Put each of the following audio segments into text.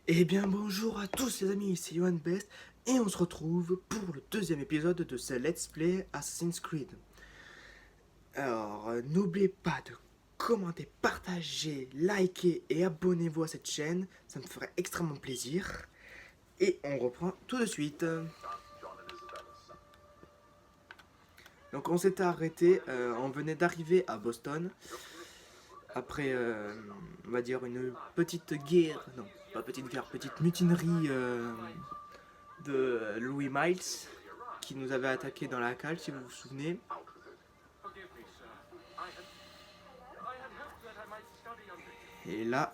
Eh bien bonjour à tous les amis, c'est Johan Best et on se retrouve pour le deuxième épisode de ce Let's Play Assassin's Creed. Alors n'oubliez pas de commenter, partager, liker et abonnez-vous à cette chaîne, ça me ferait extrêmement plaisir. Et on reprend tout de suite. Donc on s'était arrêté, on venait d'arriver à Boston après, on va dire une petite guerre, non pas petite guerre, petite mutinerie de Louis Miles qui nous avait attaqué dans la cale, si vous vous souvenez. Et là,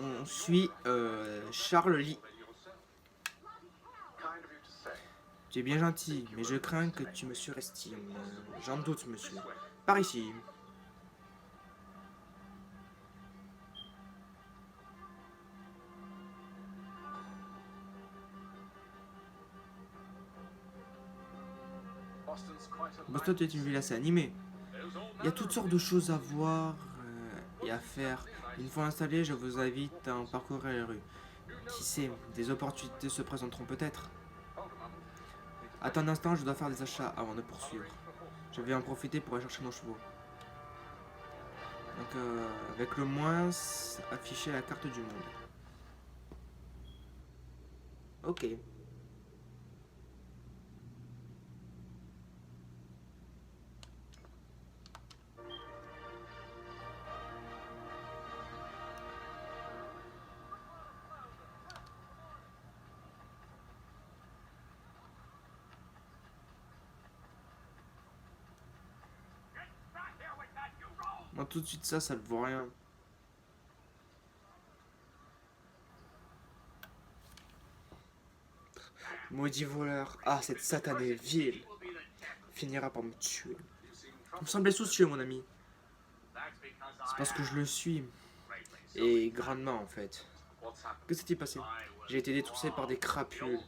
on suit Charles Lee. Tu es bien gentil, mais je crains que tu me surestimes. J'en doute, monsieur. Par ici. Boston est une ville assez animée. Il y a toutes sortes de choses à voir et à faire. Une fois installé, je vous invite à en parcourir les rues. Qui sait, des opportunités se présenteront peut-être. Attends un instant, je dois faire des achats avant de poursuivre. Je vais en profiter pour aller chercher nos chevaux. Donc avec le moins, afficher la carte du monde. Ok. Moi tout de suite ça ne vaut rien. Maudit voleur. Ah, cette satanée ville finira par me tuer. Vous me semblez soucieux, mon ami. C'est parce que je le suis. Et grandement, en fait. Que s'est-il passé? J'ai été détroussé par des crapules.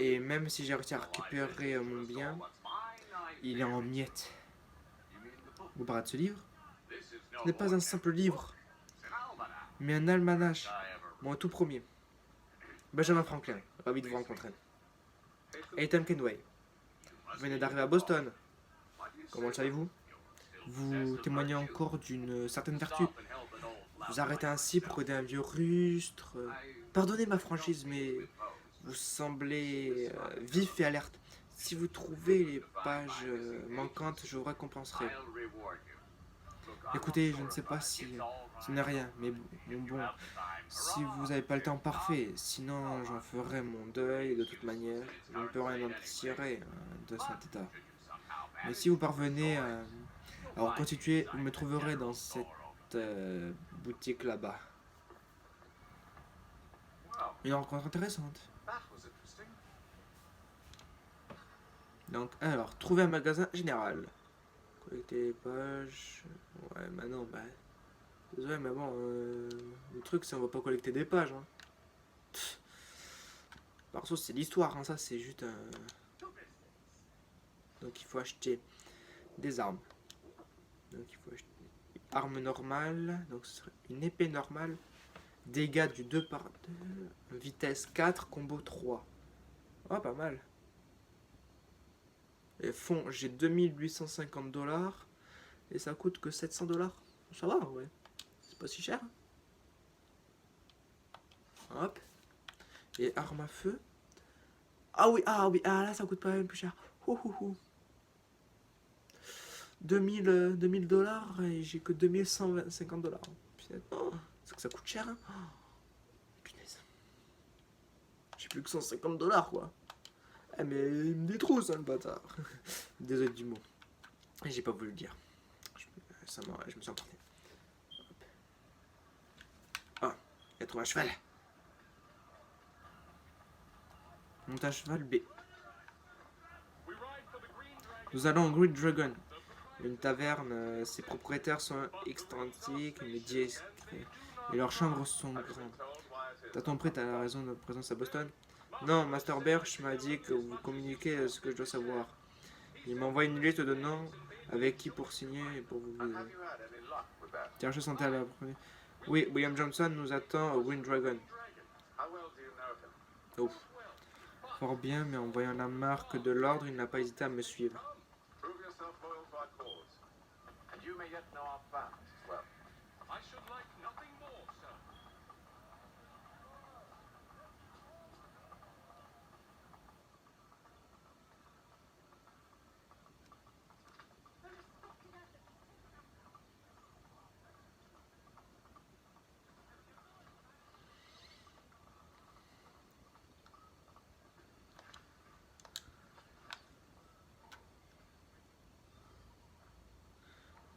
Et même si j'ai réussi à récupérer mon bien, il est en miettes. Vous parlez de ce livre? Ce n'est pas un simple livre, mais un almanach. Mon tout premier. Benjamin Franklin, ravi de vous rencontrer. Ethan Kenway, vous venez d'arriver à Boston. Comment le savez-vous? Vous témoignez encore d'une certaine vertu. Vous arrêtez ainsi pour aider un vieux rustre. Pardonnez ma franchise, mais vous semblez vif et alerte. Si vous trouvez les pages manquantes, je vous récompenserai. Écoutez, je ne sais pas si ce n'est rien, mais bon, si vous n'avez pas le temps parfait, sinon j'en ferai mon deuil de toute manière. Je ne peux rien en tirer de cet état. Mais si vous parvenez à reconstituer, vous me trouverez dans cette boutique là-bas. Une rencontre intéressante. Donc, alors, trouver un magasin général. Collecter les pages. Ouais, bah non, bah. Désolé, mais bon, le truc, c'est on va pas collecter des pages. Hein. Perso, c'est l'histoire, hein, ça, c'est juste un. Donc, il faut acheter des armes. Donc, il faut acheter arme normale. Donc, ce serait une épée normale. Dégâts du 2 par 2. Vitesse 4, combo 3. Oh, pas mal. Et fonds, j'ai 2850 $. Et ça coûte que 700 $. Ça va, ouais. C'est pas si cher. Hop. Et arme à feu. Ah oui, là ça coûte pas même plus cher. 2000 $ et j'ai que 2150 $. Putain, oh, c'est que ça coûte cher. Hein. Oh, punaise. J'ai plus que 150 $ quoi. Eh mais il me détrousse hein, le bâtard. Désolé du mot. J'ai pas voulu le dire. Je me suis emporté. Ah, il a trouvé un cheval. Monte à cheval B. Nous allons au Green Dragon. Une taverne, ses propriétaires sont excentriques, mais discrets. Et leurs chambres sont grandes. T'as-t-on prêt à la raison de notre présence à Boston? Non, Master Birch m'a dit que vous communiquez ce que je dois savoir. Il m'envoie une liste de noms avec qui pour signer et pour vous aider. Tiens, je sentais à la première. Oui, William Johnson nous attend au Green Dragon. Oh. Fort bien, mais en voyant la marque de l'ordre, il n'a pas hésité à me suivre.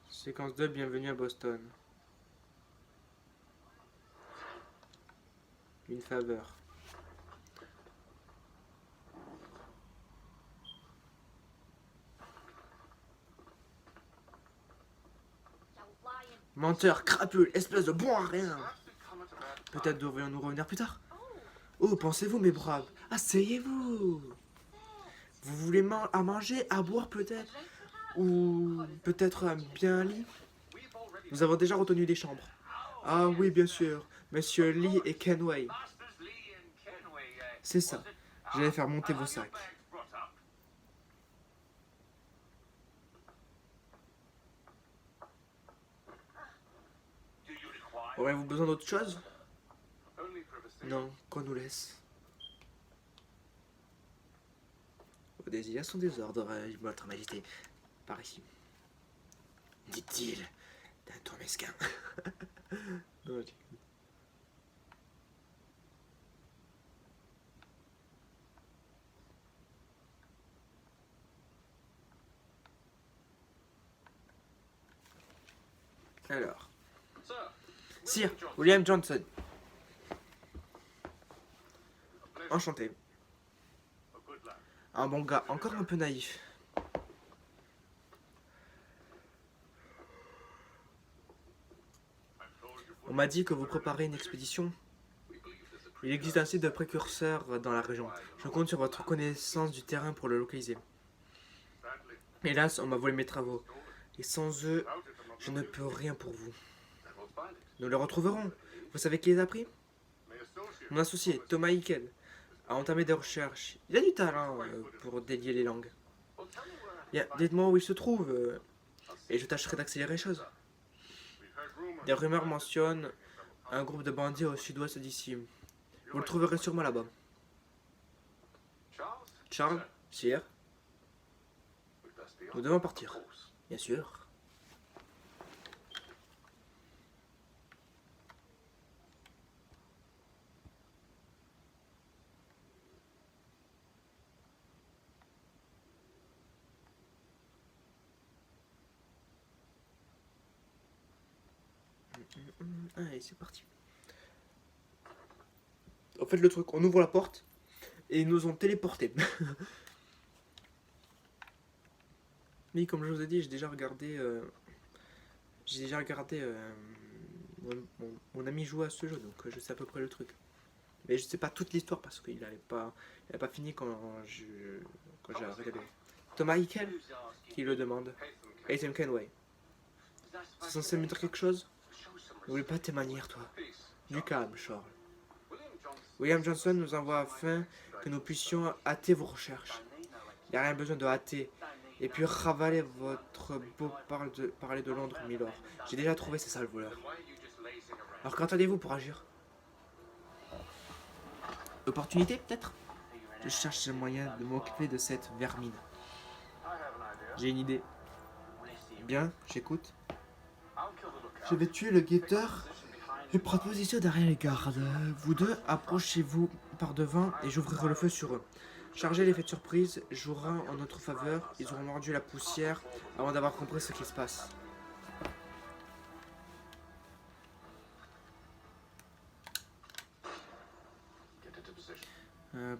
Séquence 2, bienvenue à Boston. Une faveur. Menteur, crapule, espèce de bon à rien. Peut-être devrions-nous revenir plus tard. Oh, pensez-vous, mes braves. Asseyez-vous. Vous voulez à manger, à boire peut-être? Ou peut-être bien un lit? Nous avons déjà retenu des chambres. Ah oui, bien sûr. Monsieur Lee et Kenway. C'est ça. J'allais faire monter vos sacs. Aurez-vous besoin d'autre chose? Non, qu'on nous laisse. Vos désirs sont des ordres, votre majesté. Par ici. Dit-il d'un ton mesquin. Alors. Sir, William Johnson. Enchanté. Un bon gars, encore un peu naïf. On m'a dit que vous préparez une expédition. Il existe un site de précurseurs dans la région. Je compte sur votre connaissance du terrain pour le localiser. Hélas, on m'a volé mes travaux. Et sans eux, je ne peux rien pour vous. Nous les retrouverons. Vous savez qui les a pris? Mon associé, Thomas Hickel, a entamé des recherches. Il a du talent pour délier les langues. Dites-moi où il se trouve, et je tâcherai d'accélérer les choses. Des rumeurs mentionnent un groupe de bandits au sud-ouest d'ici. Vous le trouverez sûrement là-bas. Charles, Sir, nous devons partir. Bien sûr. Allez, c'est parti. En fait, le truc, on ouvre la porte et ils nous ont téléportés. Mais comme je vous ai dit, j'ai déjà regardé. Mon ami jouer à ce jeu, donc je sais à peu près le truc. Mais je sais pas toute l'histoire parce qu'il n'avait pas fini quand j'ai regardé. Thomas Hickel qui le demande. Ethan Kenway. C'est censé me dire quelque chose? N'oublie pas tes manières, toi. Du calme, Charles. William Johnson nous envoie afin que nous puissions hâter vos recherches. Il n'y a rien besoin de hâter. Et puis ravaler votre beau parler de Londres, Milord. J'ai déjà trouvé ces sales voleurs. Alors qu'entendez-vous pour agir? Opportunité, peut-être? Je cherche un moyen de m'occuper de cette vermine. J'ai une idée. Bien, j'écoute. Je vais tuer le guetteur et prendre position derrière les gardes. Vous deux, approchez-vous par devant et j'ouvrirai le feu sur eux. Chargez l'effet de surprise jouera en notre faveur. Ils auront mordu la poussière avant d'avoir compris ce qui se passe.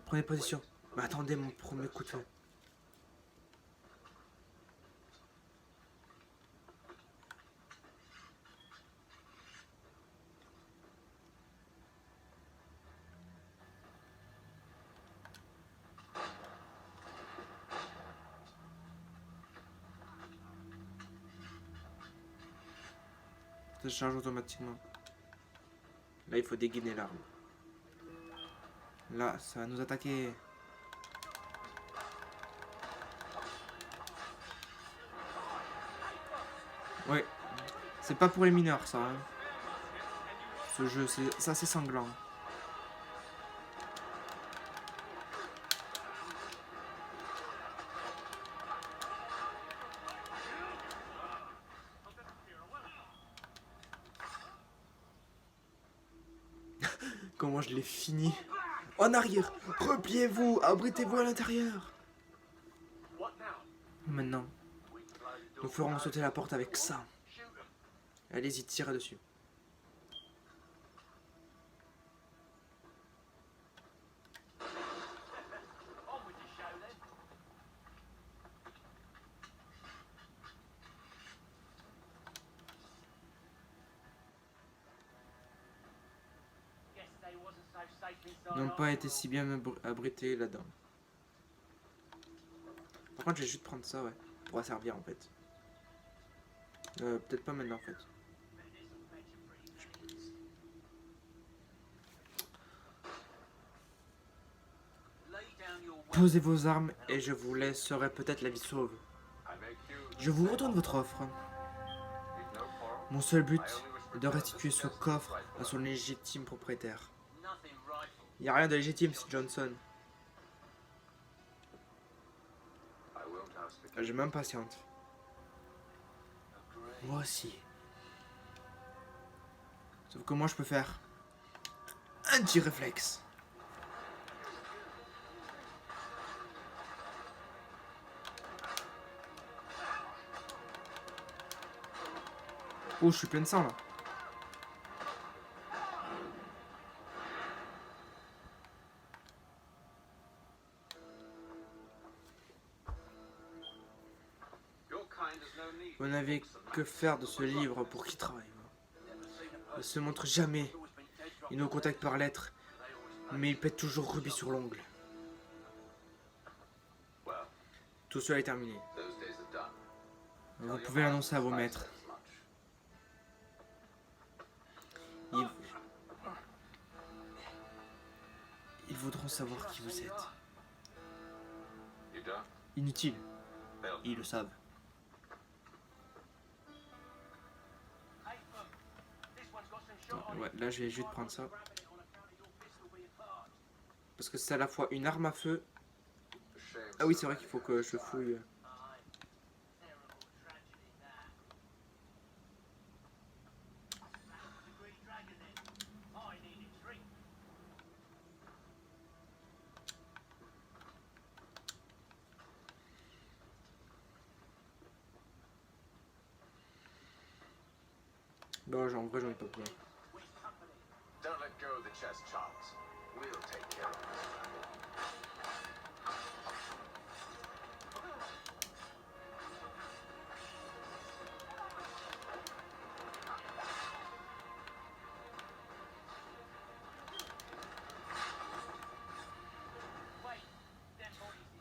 Prenez position. Mais attendez mon premier coup de feu. Ça charge automatiquement. Là, il faut dégainer l'arme. Là, ça va nous attaquer. Ouais. C'est pas pour les mineurs, ça. Hein. Ce jeu, c'est assez sanglant. Comment je l'ai fini. En arrière. Repliez-vous. Abritez-vous à l'intérieur. Maintenant, nous ferons sauter la porte avec ça. Allez-y, tirez dessus. Ils n'ont pas été si bien abrités là-dedans. Par contre, je vais juste prendre ça, ouais. Ça pourra servir en fait. Peut-être pas maintenant en fait. Posez vos armes et je vous laisserai peut-être la vie sauve. Je vous retourne votre offre. Mon seul but est de restituer ce coffre à son légitime propriétaire. Il n'y a rien de légitime, c'est Johnson. Je m'impatiente. Moi aussi. Sauf que moi je peux faire un petit réflexe. Oh, je suis plein de sang là. Vous n'avez que faire de ce livre pour qui travaille. Il ne se montre jamais. Il nous contacte par lettre, mais il pète toujours rubis sur l'ongle. Tout cela est terminé. Vous pouvez l'annoncer à vos maîtres. Ils voudront savoir qui vous êtes. Inutile. Ils le savent. Ouais, là je vais juste prendre ça. Parce que c'est à la fois une arme à feu. Ah oui, c'est vrai qu'il faut que je fouille. Non, en vrai, j'en ai pas besoin.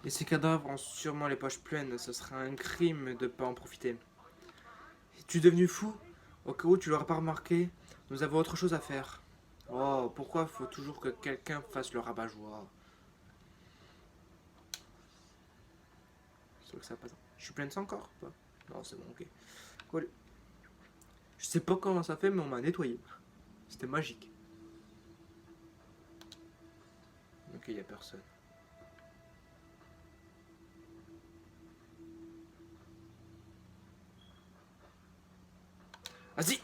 Et ces cadavres ont sûrement les poches pleines, ce serait un crime de ne pas en profiter. Es-tu devenu fou? Au cas où tu l'aurais pas remarqué, nous avons autre chose à faire. Oh, pourquoi faut toujours que quelqu'un fasse le rabat-joie? C'est vrai que ça passe. Je suis plein de sang encore ou pas? Non, c'est bon, ok. Cool. Je sais pas comment ça fait, mais on m'a nettoyé. C'était magique. Ok, il y a personne. Vas-y!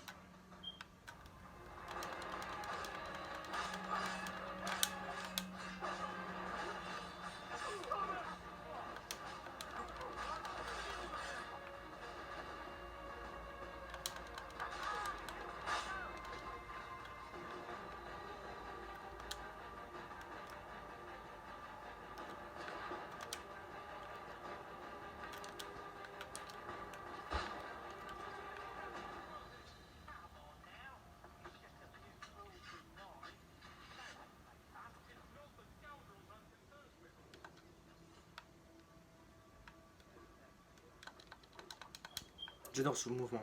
J'adore ce mouvement.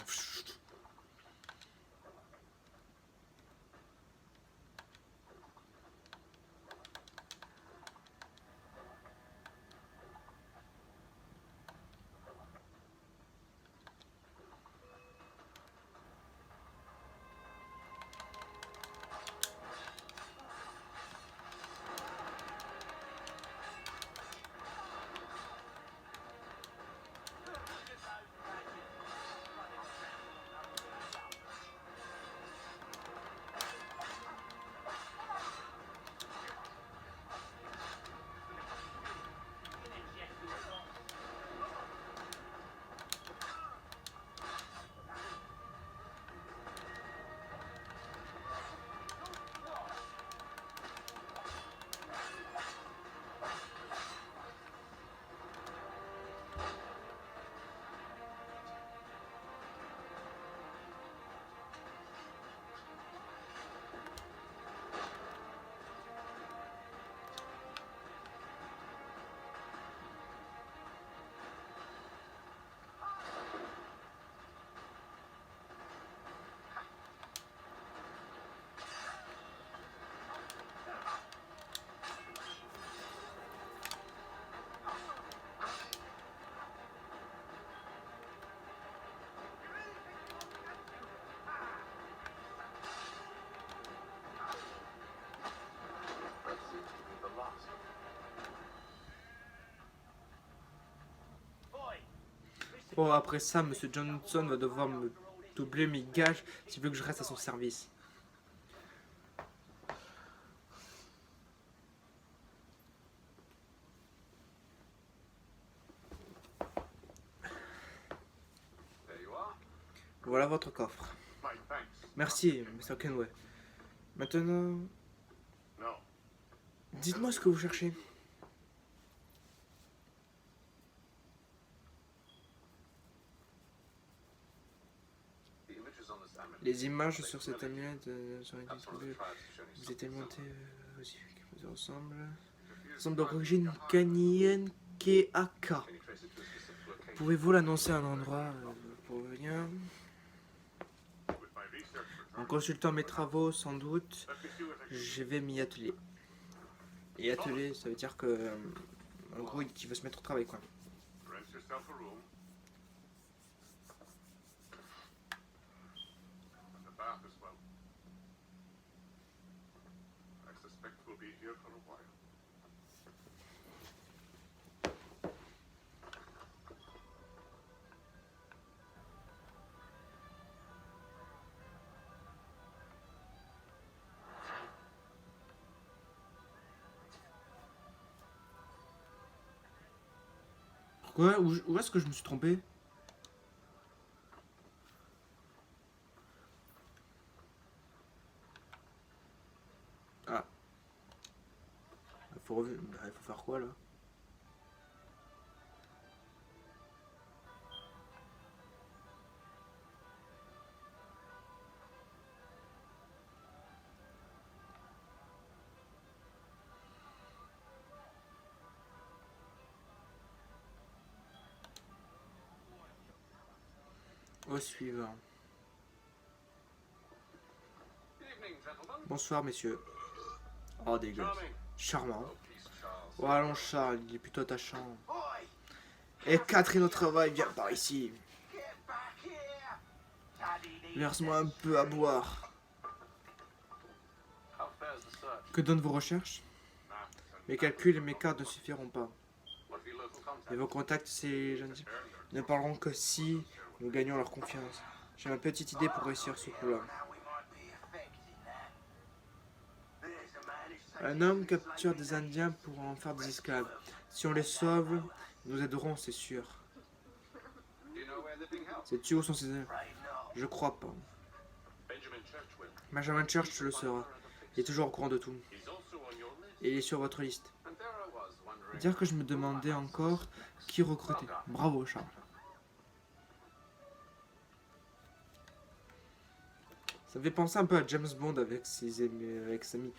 Bon, après ça, Monsieur Johnson va devoir me doubler mes gages s'il veut que je reste à son service. Voilà votre coffre. Merci, Mr. Kenway. Maintenant, dites-moi ce que vous cherchez. Les images sur cette amulette seraient distribuées. Vous êtes monté aussi, qui vous ressemble. Semble d'origine ghanéenne Keaka. Pouvez-vous l'annoncer à un endroit pour venir? En consultant mes travaux, sans doute, je vais m'y atteler. Et atteler, ça veut dire que, en gros, il veut se mettre au travail, quoi. Pourquoi? Où est-ce que je me suis trompé? Ah. Il faut faire quoi, là? Au suivant. Bonsoir, messieurs. Oh, dégueulasse. Charmant. Oh, allons, Charles, il est plutôt attachant. Et Catherine au travail, viens par ici. Verse-moi un peu à boire. Que donnent vos recherches? Mes calculs et mes cartes ne suffiront pas. Et vos contacts, ces jeunes ne parleront que si nous gagnons leur confiance. J'ai ma petite idée pour réussir ce coup-là. Un homme capture des Indiens pour en faire des esclaves. Si on les sauve, ils nous aideront, c'est sûr. Sais-tu où sont ces ailes? Je crois pas. Benjamin Church le sera. Il est toujours au courant de tout. Et il est sur votre liste. Dire que je me demandais encore qui recruter. Bravo, Charles. Ça me fait penser un peu à James Bond avec ses amis.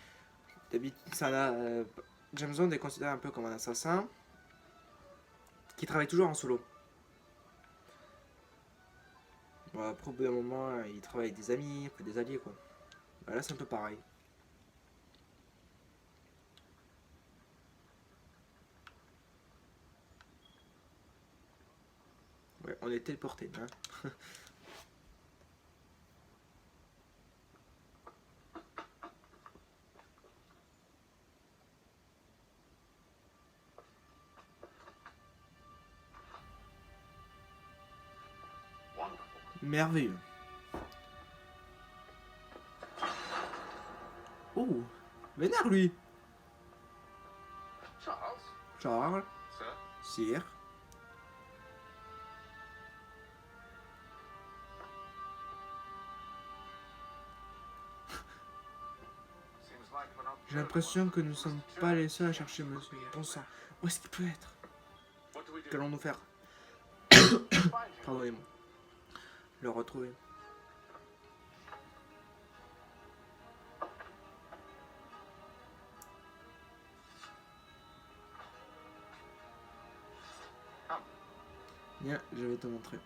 James Bond est considéré un peu comme un assassin qui travaille toujours en solo. Bon, après, au bout d'un moment, il travaille avec des amis, après des alliés, quoi. Bah, là, c'est un peu pareil. Ouais, on est téléporté, hein. Merveilleux. Oh, vénère lui. Charles. Sire. J'ai l'impression que nous ne sommes pas les seuls à chercher monsieur. Bon sang, où est-ce qu'il peut être? Qu'allons-nous faire? Pardonnez-moi. Le retrouver. Viens, je vais te montrer.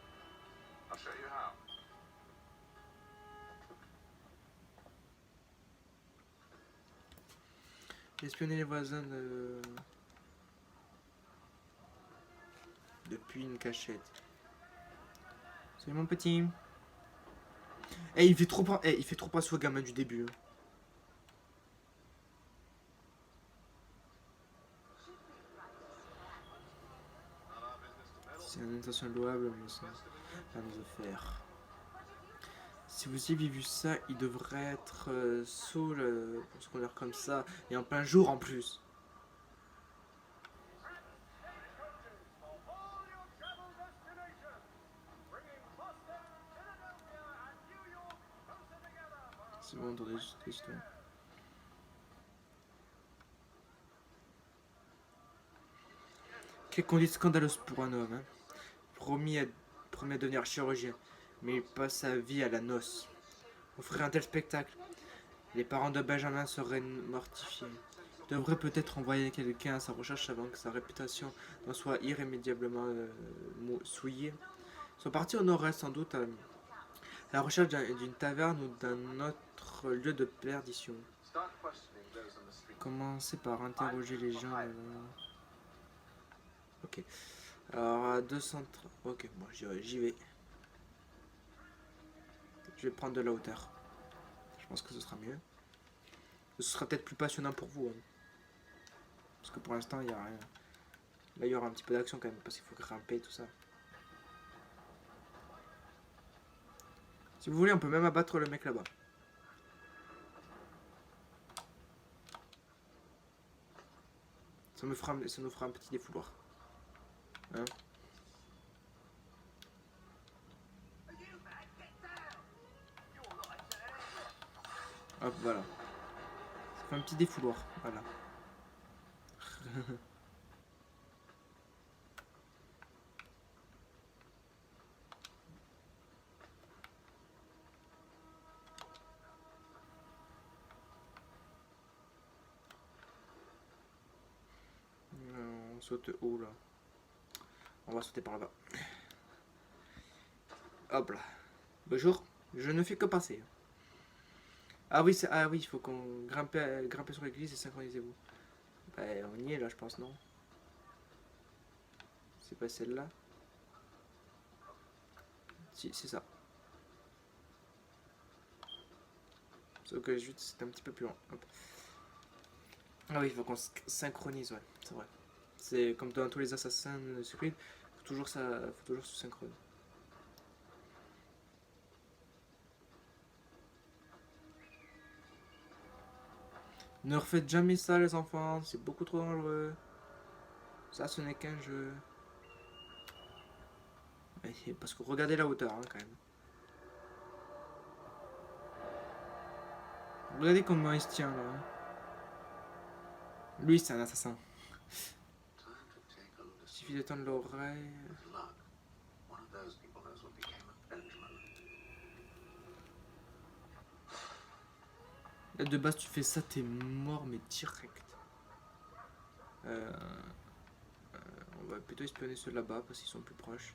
Espionner les voisins depuis une cachette. Salut mon petit. Eh, il fait trop passer au gamin du début. Hein. C'est une intention louable, mais ça va nous faire. Si vous aviez vu ça, il devrait être saoul pour se conduire comme ça, et en plein jour en plus. C'est bon, attendez, juste question. Quelle conduite scandaleuse pour un homme, hein. Promis à devenir chirurgien, mais il passe sa vie à la noce. Offrir un tel spectacle, les parents de Benjamin seraient mortifiés. Il devrait peut-être envoyer quelqu'un à sa recherche avant que sa réputation n'en soit irrémédiablement souillée. Ils sont partis au nord-est, sans doute, à la recherche d'une taverne ou d'un autre lieu de perdition. Commencez par interroger les gens. Ok. Alors à 230. Ok, bon, j'y vais. Je vais prendre de la hauteur. Je pense que ce sera mieux. Ce sera peut-être plus passionnant pour vous. Hein. Parce que pour l'instant, il n'y a rien. Là, il y aura un petit peu d'action quand même. Parce qu'il faut grimper et tout ça. Si vous voulez, on peut même abattre le mec là-bas. Ça nous fera un petit défouloir. Hein? Hop, voilà. Ça fait un petit défouloir. Voilà. On saute où là? On va sauter par là-bas. Hop là. Bonjour. Je ne fais que passer. Ah oui, il faut qu'on grimpe sur l'église et synchronisez-vous. Bah, on y est là, je pense, non? C'est pas celle-là? Si, c'est ça. Sauf que juste, c'est un petit peu plus loin. Hop. Ah oui, il faut qu'on synchronise, ouais, c'est vrai. C'est comme dans tous les Assassin's Creed, faut toujours se synchroniser. Ne refaites jamais ça, les enfants, c'est beaucoup trop dangereux. Ça, ce n'est qu'un jeu. Parce que regardez la hauteur, hein, quand même. Regardez comment il se tient, là. Hein. Lui, c'est un assassin. Il suffit de tendre l'oreille. Là, de base, tu fais ça, t'es mort, mais direct. On va plutôt espionner ceux là-bas, parce qu'ils sont plus proches.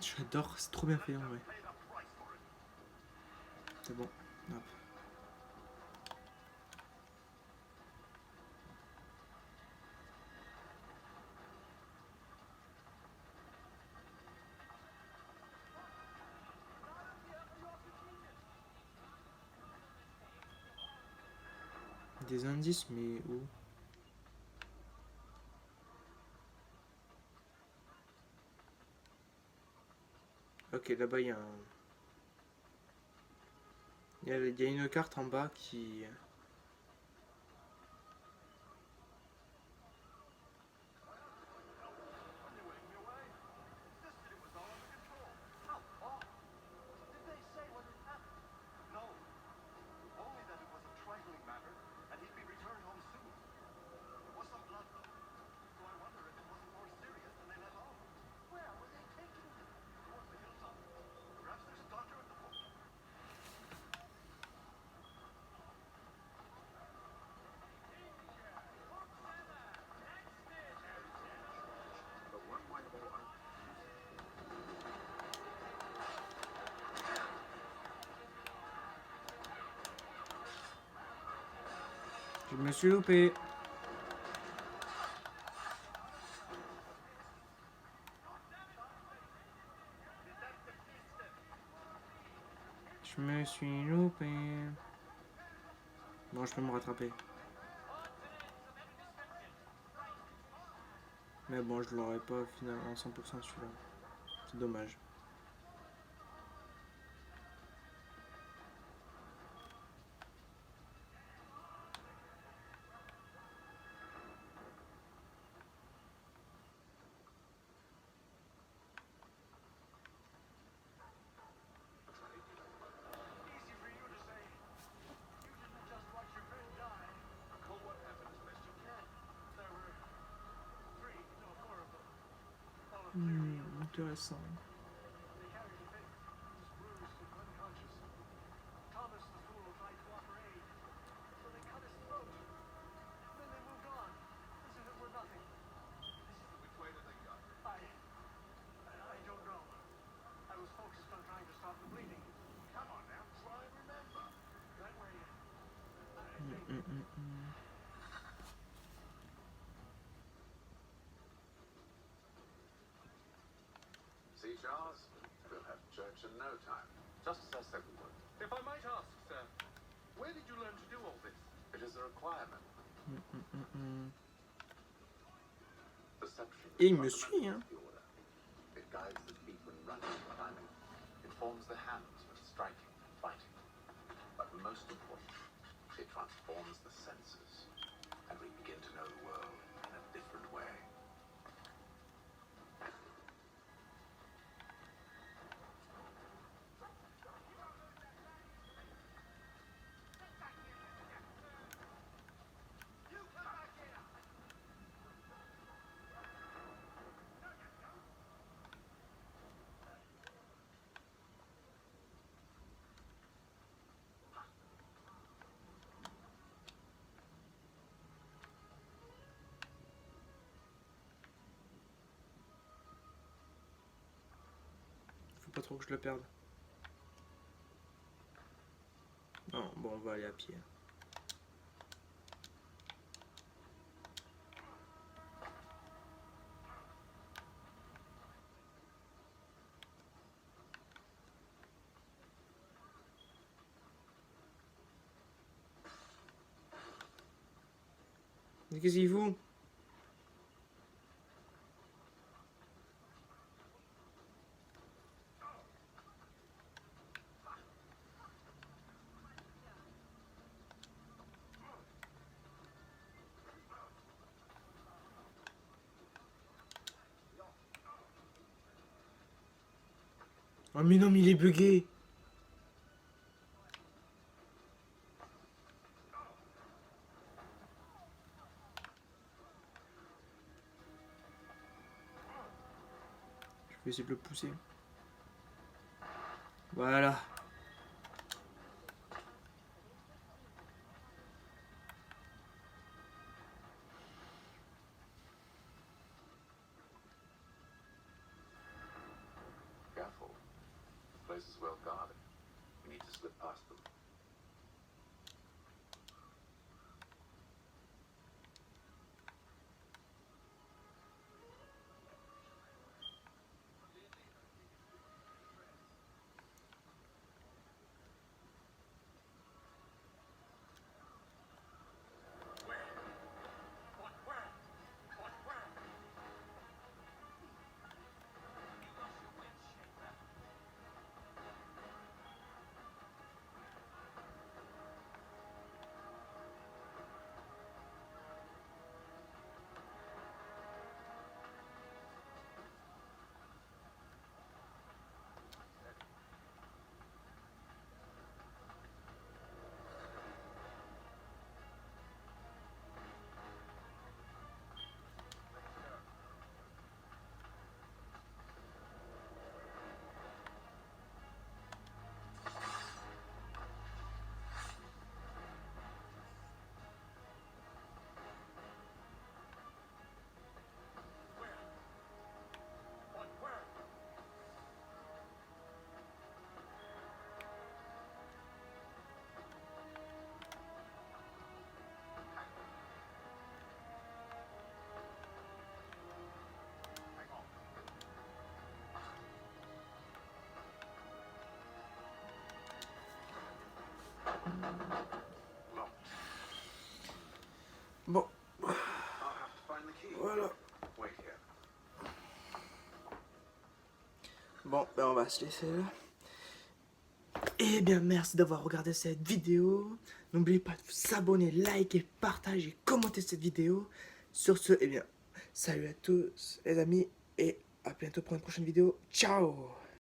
J'adore, c'est trop bien fait en vrai. C'est bon. Hop. Des indices, mais où? Ok, là-bas il y a un... Il y a une carte en bas qui... Je me suis loupé. Je me suis loupé. Bon, je peux me rattraper. Mais bon, je l'aurais pas finalement 100% celui-là. C'est dommage. Intéressant. See, Charles? We'll have church in no time. Just as I said we would. If I might ask, sir, where did you learn to do all this? It is a requirement. Perception Et is il me suit, hein. fundamental to the order. It guides the feet when running and climbing. It forms the hands when striking and fighting. But most important, it transforms the senses. And we begin to know the world in a different way. Faut pas trop que je le perde. Non, bon, on va aller à pied. Mais qu'est-ce qu'il fout? Oh mais non, mais il est bugué. Je vais essayer de le pousser. Voilà. Careful. The place is well guarded. We need to slip past them. Bon, ben on va se laisser là. Eh bien, merci d'avoir regardé cette vidéo. N'oubliez pas de vous abonner, liker, partager, commenter cette vidéo. Sur ce, eh bien, salut à tous les amis et à bientôt pour une prochaine vidéo. Ciao!